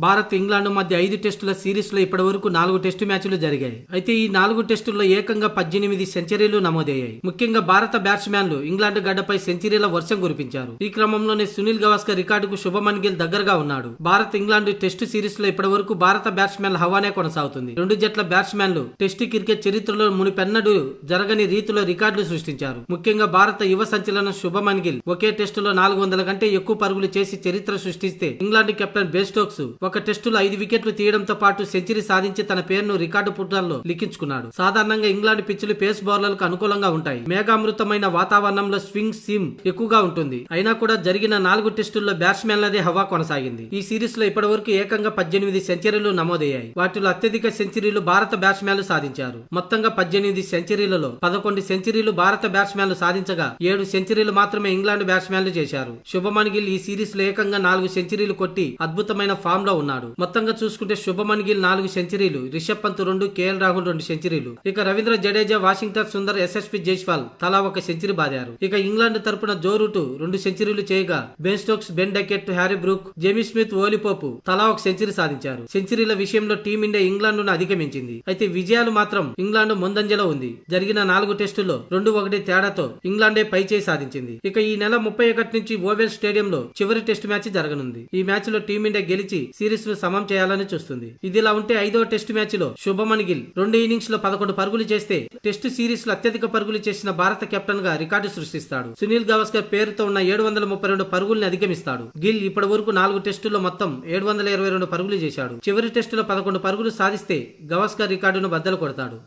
Bharat England మధ్య 5 టెస్టుల series లో ఇప్పటి వరకు 4 టెస్టు మ్యాచ్లు జరిగాయి. అయితే ఈ 4 టెస్టుల్లో ఏకంగా 18 సెంచరీలు నమోదయ్యాయి. ముఖ్యంగా భారత బ్యాట్స్మెన్లు ఇంగ్లాండ్ గడ్డపై సెంచరీల వర్షం కురిపించారు. ఈ క్రమంలోనే సునీల్ గవాస్కర్ రికార్డుకు శుభమన్ గిల్ దగ్గరగా ఉన్నాడు. భారత్ ఇంగ్లాండ్ టెస్టు సిరీస్ లో ఇప్పటి వరకు భారత బ్యాట్స్మెన్ల హవానే కొనసాగుతుంది. రెండు జట్ల బ్యాట్స్మెన్లు టెస్టు క్రికెట్ చరిత్రలో మునిపెన్నడూ జరగని రీతిలో రికార్డులు సృష్టించారు. ముఖ్యంగా భారత యువ సంచలనం శుభమన్ గిల్ ఒకే టెస్టులో 400 కంటే ఎక్కువ పరుగులు చేసి చరిత్ర సృష్టిస్తే, ఇంగ్లాండ్ కెప్టెన్ బెన్ స్టోక్స్ ఒక టెస్టులో 5 వికెట్లు తీయడంతో పాటు సెంచరీ సాధించి తన పేరును రికార్డు పుటల్లో లిఖించుకున్నాడు. సాధారణంగా ఇంగ్లాండ్ పిచ్చులు పేస్ బౌలర్లకు అనుకూలంగా ఉంటాయి. మేఘామృతమైన వాతావరణంలో స్వింగ్ సీమ్ ఎక్కువగా ఉంటుంది. అయినా కూడా జరిగిన 4 టెస్టుల్లో బ్యాట్స్మెన్లదే హవా కొనసాగింది. ఈ సిరీస్ లో ఇప్పటి వరకు ఏకంగా 18 సెంచరీలు నమోదయ్యాయి. వాటిలో అత్యధిక సెంచరీలు భారత బ్యాట్స్మెన్లు సాధించారు. మొత్తంగా 18 సెంచరీలలో 11 సెంచరీలు భారత బ్యాట్స్మెన్లు సాధించగా 7 సెంచరీలు మాత్రమే ఇంగ్లాండ్ బ్యాట్స్మెన్లు చేశారు. శుభమన్ గిల్ ఈ సిరీస్ లో ఏకంగా 4 సెంచరీలు కొట్టి అద్భుతమైన ఫామ్ లో ఉన్నాడు. మొత్తంగా చూసుకుంటే శుభమన్ గిల్ 4 సెంచరీలు, రిషబ్ పంత్ 2, కేఎల్ రాహుల్ 2 సెంచరీలు, ఇక రవీంద్ర జడేజా, వాషింగ్టన్ సుందర్, ఎస్ఎస్పి జైస్వాల్ తలా 1 సెంచరీ బాదారు. ఇక ఇంగ్లాండ్ తరపున జో రూట్ 2 సెంచరీలు చేయగా, Ben Stokes, Ben Duckett, Harry Brook, Jamie Smith, Ollie Pope తలా 1 సెంచరీ సాధించారు. సెంచరీల విషయంలో టీమిండియా ఇంగ్లాండ్ ను అధిగమించింది. అయితే విజయాలు మాత్రం ఇంగ్లాండ్ ముందంజలో ఉంది. జరిగిన 4 టెస్టుల్లో 2-1 తేడాతో ఇంగ్లాండే పైచేయి సాధించింది. ఇక ఈ నెల 31 నుంచి ఓవెల్ స్టేడియంలో చివరి టెస్టు మ్యాచ్ జరగనుంది. ఈ మ్యాచ్ లో టీమిండియా గెలిచి సిరీస్ ను సమం చేయాలని చూస్తుంది. ఇదిలా ఉంటే 5వ టెస్టు మ్యాచ్ లో శుభమన్ గిల్ 2 ఇన్నింగ్స్ లో 11 పరుగులు చేస్తే టెస్టు సిరీస్ లో అత్యధిక పరుగులు చేసిన భారత కెప్టెన్ గా రికార్డు సృష్టిస్తాడు. సునీల్ గవాస్కర్ పేరుతో ఉన్న 732 పరుగుల్ని అధిగమిస్తాడు. గిల్ ఇప్పటి వరకు 4 టెస్టుల్లో మొత్తం 722 పరుగులు చేశాడు. చివరి టెస్టులో 11 పరుగులు సాధిస్తే గవాస్కర్ రికార్డును బద్దలు కొడతాడు.